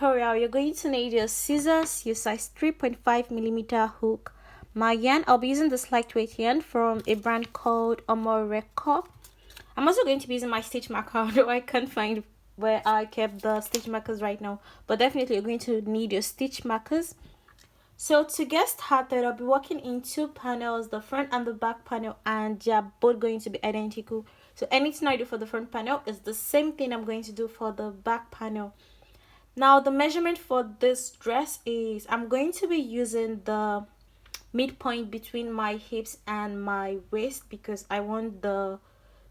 tutorial, you're going to need your scissors, your size 3.5mm hook. My yarn, I'll be using this lightweight yarn from a brand called Armhole. I'm also going to be using my stitch marker, although I can't find where I kept the stitch markers right now. But definitely you're going to need your stitch markers. So to get started, I'll be working in two panels, the front and the back panel, and they're both going to be identical. So anything I do for the front panel is the same thing I'm going to do for the back panel. Now the measurement for this dress is, I'm going to be using the midpoint between my hips and my waist because I want the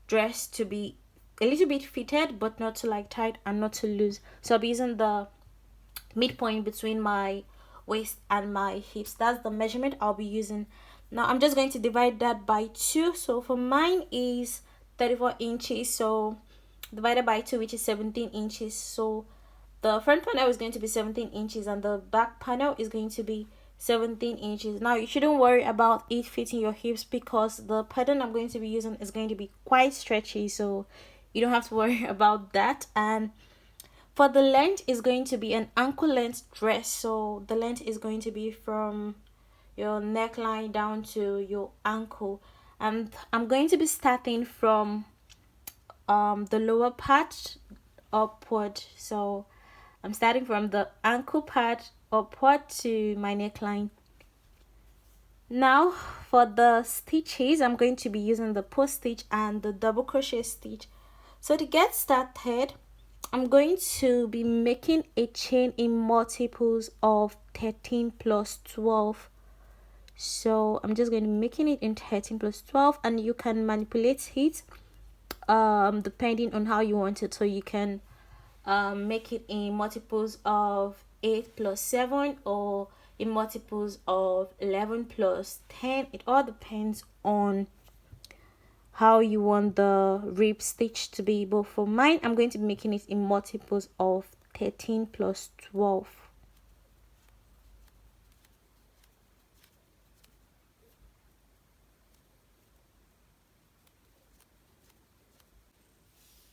dress to be a little bit fitted but not too like tight and not too loose. So I'll be using the midpoint between my waist and my hips. That's the measurement I'll be using. Now I'm just going to divide that by 2. So for mine is 34 inches, so divided by 2, which is 17 inches. So the front panel is going to be 17 inches and the back panel is going to be 17 inches. Now you shouldn't worry about it fitting your hips because the pattern I'm going to be using is going to be quite stretchy, so you don't have to worry about that. And for the length, is going to be an ankle length dress, so the length is going to be from your neckline down to your ankle. And I'm going to be starting from the lower part upward. So I'm starting from the ankle part upward to my neckline. Now for the stitches, I'm going to be using the post stitch and the double crochet stitch. So to get started, I'm going to be making a chain in multiples of 13 plus 12. So I'm just going to be making it in 13 plus 12, and you can manipulate it depending on how you want it. So you can make it in multiples of 8 plus 7 or in multiples of 11 plus 10. It all depends on how you want the rib stitch to be, but for mine I'm going to be making it in multiples of 13 plus 12.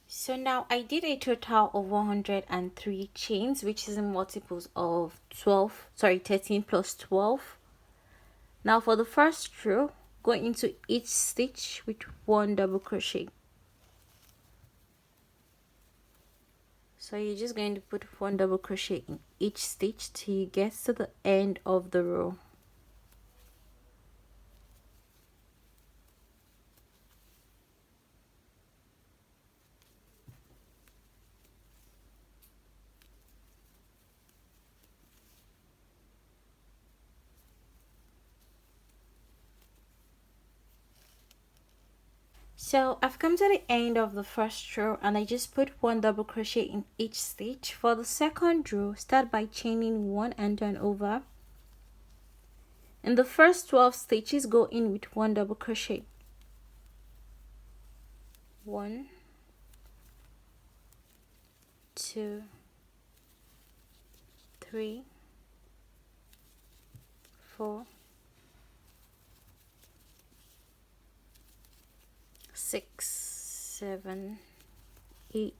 So now I did a total of 103 chains, which is in multiples of 13 plus 12. Now for the first row, go into each stitch with 1 double crochet. So you're just going to put 1 double crochet in each stitch till you get to the end of the row. So I've come to the end of the first row and I just put 1 double crochet in each stitch. For the second row, start by chaining 1 and turn over. In the first 12 stitches, go in with 1 double crochet. 1, 2, 3, 4, 6, 7, 8,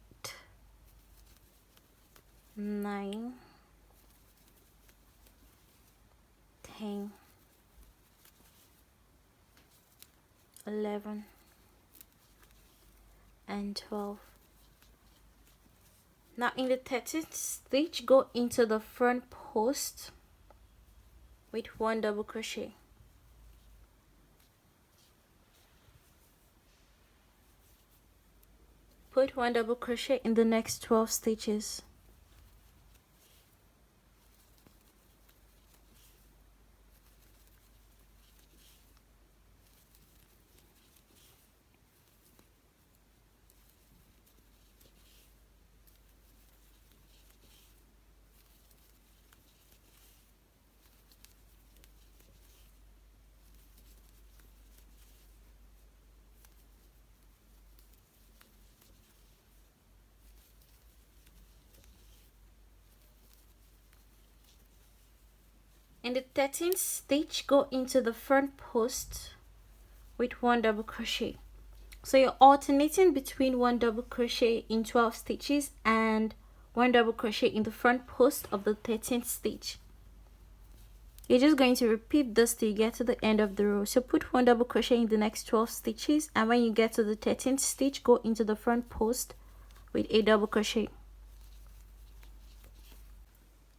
9, 10, 11, and 12. Now in the 13th stitch, go into the front post with 1 double crochet. Put 1 double crochet in the next 12 stitches. In the 13th stitch, go into the front post with 1 double crochet. So you're alternating between 1 double crochet in 12 stitches and 1 double crochet in the front post of the 13th stitch. You're just going to repeat this till you get to the end of the row. So put 1 double crochet in the next 12 stitches, and when you get to the 13th stitch, go into the front post with a double crochet.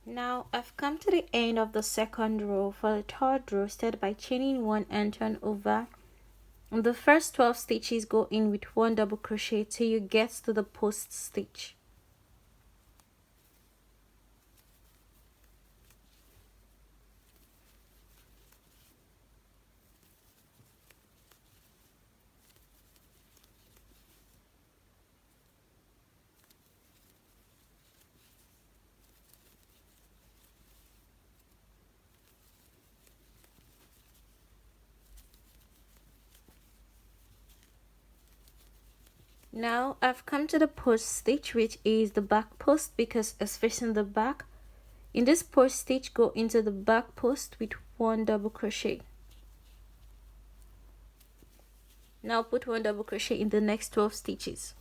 Now I've come to the end of the second row. For the third row, start by chaining 1 and turn over. In the first 12 stitches, go in with 1 double crochet till you get to the post stitch. Now I've come to the post stitch, which is the back post because it's facing the back. In this post stitch, go into the back post with 1 double crochet. Now put 1 double crochet in the next 12 stitches.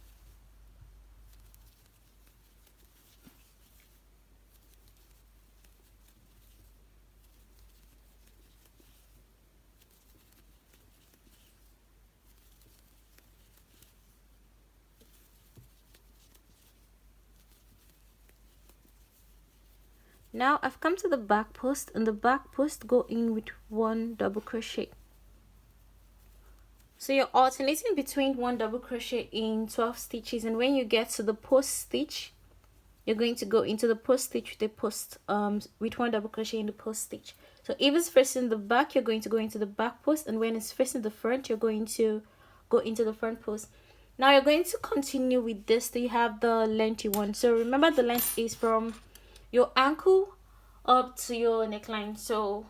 Now I've come to the back post. In the back post, go in with 1 double crochet. So you're alternating between 1 double crochet in 12 stitches, and when you get to the post stitch, you're going to go into the post stitch with 1 double crochet in the post stitch. So if it's facing the back, you're going to go into the back post, and when it's facing the front, you're going to go into the front post. Now you're going to continue with this till you have the length you want. So remember, the length is from your ankle up to your neckline. So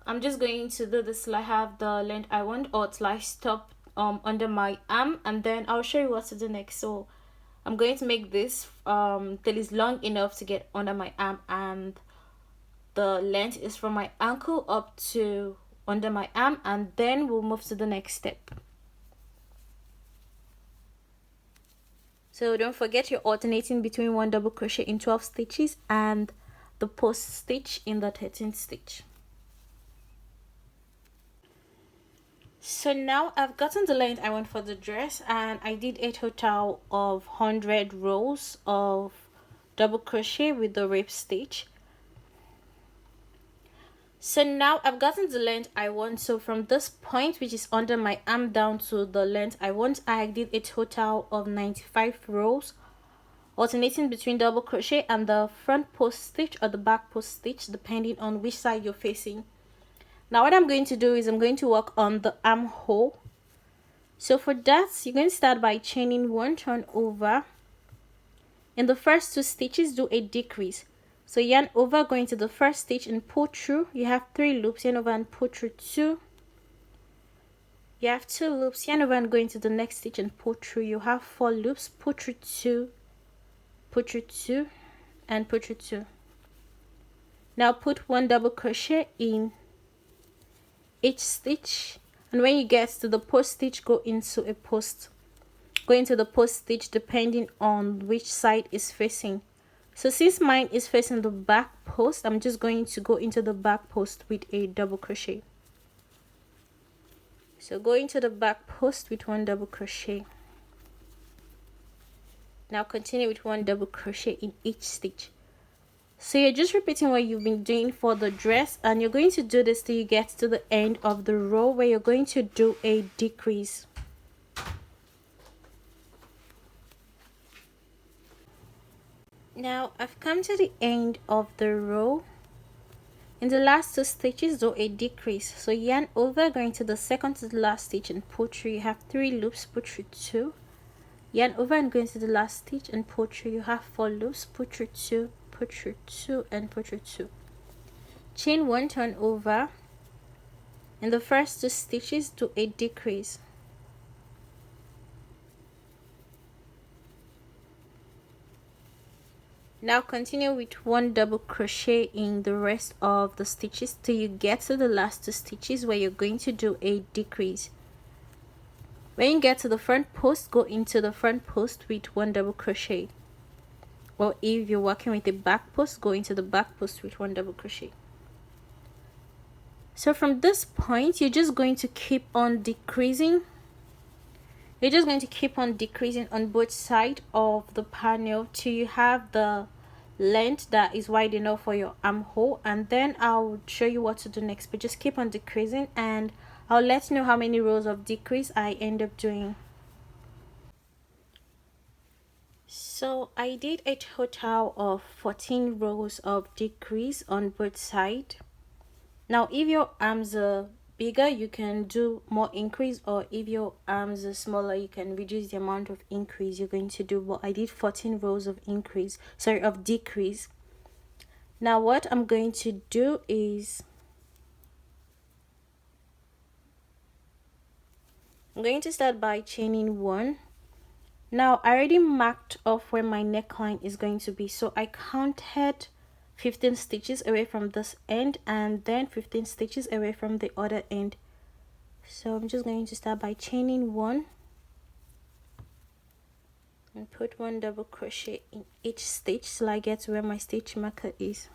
I'm just going to do this till I have the length I want, or till I stop under my arm, and then I'll show you what to do next. So I'm going to make this till it's long enough to get under my arm, and the length is from my ankle up to under my arm, and then we'll move to the next step. So don't forget, you're alternating between 1 double crochet in 12 stitches and the post stitch in the 13th stitch. So now I've gotten the length I want for the dress, and I did a total of 100 rows of double crochet with the rib stitch. So now I've gotten the length I want. So from this point, which is under my arm, down to the length I want, I did a total of 95 rows, alternating between double crochet and the front post stitch or the back post stitch, depending on which side you're facing. Now what I'm going to do is I'm going to work on the armhole. So for that, you're going to start by chaining 1, turn over. In the first 2 stitches, do a decrease. So yarn over, go into the first stitch and pull through. You have 3 loops, yarn over and pull through 2. You have 2 loops, yarn over and go into the next stitch and pull through. You have 4 loops, pull through 2, pull through 2, and pull through 2. Now put 1 double crochet in each stitch, and when you get to the post stitch, go into a post. Go into the post stitch depending on which side is facing. So since mine is facing the back post, I'm just going to go into the back post with a double crochet. So go into the back post with 1 double crochet. Now continue with 1 double crochet in each stitch. So you're just repeating what you've been doing for the dress, and you're going to do this till you get to the end of the row, where you're going to do a decrease. Now I've come to the end of the row. In the last 2 stitches, do a decrease. So yarn over, going to the second to the last stitch and pull through. You have 3 loops, pull through 2. Yarn over and go into the last stitch and pull through. You have 4 loops, pull through 2, pull through 2, and pull through 2. Chain 1, turn over. In the first 2 stitches, do a decrease. Now continue with 1 double crochet in the rest of the stitches till you get to the last 2 stitches, where you're going to do a decrease. When you get to the front post, go into the front post with 1 double crochet. or if you're working with a back post, go into the back post with 1 double crochet. So from this point, you're just going to keep on decreasing. You're just going to keep on decreasing on both sides of the panel till you have the length that is wide enough for your armhole, and then I'll show you what to do next. But just keep on decreasing, and I'll let you know how many rows of decrease I end up doing. So I did a total of 14 rows of decrease on both sides. Now if your arms are bigger, you can do more increase, or if your arms are smaller, you can reduce the amount of increase you're going to do. But I did 14 rows of decrease. Now what I'm going to do is I'm going to start by chaining 1. Now I already marked off where my neckline is going to be, so I counted 15 stitches away from this end and then 15 stitches away from the other end. So I'm just going to start by chaining 1 and put 1 double crochet in each stitch till I get to where my stitch marker is.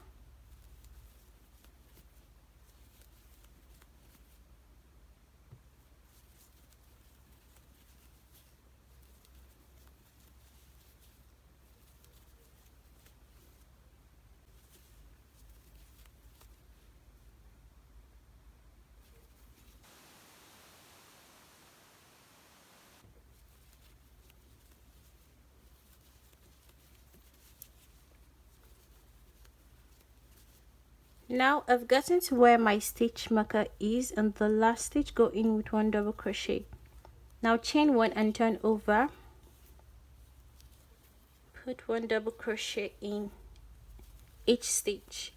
Now I've gotten to where my stitch marker is, and the last stitch, go in with 1 double crochet. Now chain 1 and turn over, put 1 double crochet in each stitch.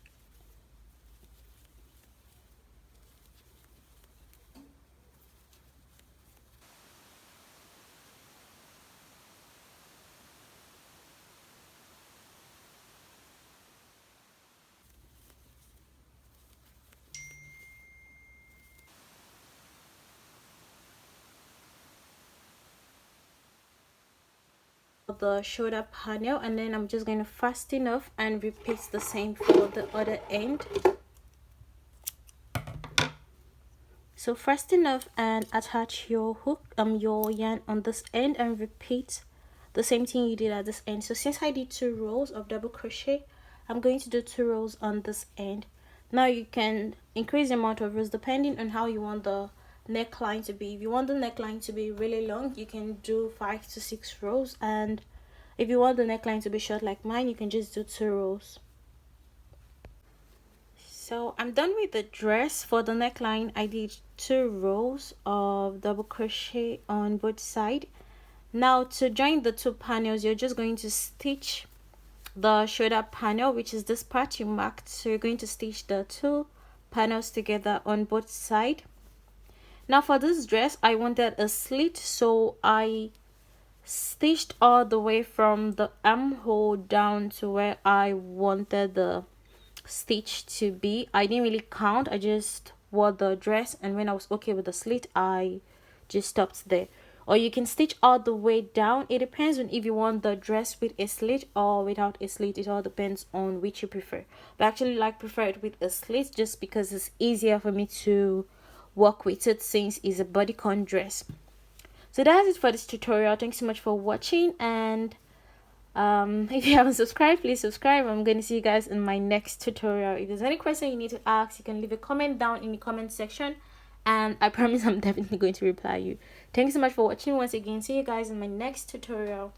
The shoulder panel, and then I'm just going to fasten off and repeat the same for the other end. So fasten off and attach your hook, your yarn on this end, and repeat the same thing you did at this end. So since I did 2 rows of double crochet, I'm going to do 2 rows on this end. Now you can increase the amount of rows depending on how you want the neckline to be. If you want the neckline to be really long, you can do 5 to 6 rows, and if you want the neckline to be short like mine, you can just do 2 rows. So I'm done with the dress. For the neckline, I did 2 rows of double crochet on both sides. Now to join the 2 panels, you're just going to stitch the shoulder panel, which is this part you marked. So you're going to stitch the 2 panels together on both sides. Now for this dress, I wanted a slit, so I stitched all the way from the armhole down to where I wanted the stitch to be. I didn't really count, I just wore the dress, and when I was okay with the slit, I just stopped there. Or you can stitch all the way down. It depends on if you want the dress with a slit or without a slit. It all depends on which you prefer. But I actually prefer it with a slit just because it's easier for me to work with it since it's a bodycon dress. So that's it for this tutorial. Thanks so much for watching, and if you haven't subscribed, please subscribe. I'm going to see you guys in my next tutorial. If there's any question you need to ask, you can leave a comment down in the comment section, and I promise I'm definitely going to reply you. Thanks so much for watching once again. See you guys in my next tutorial.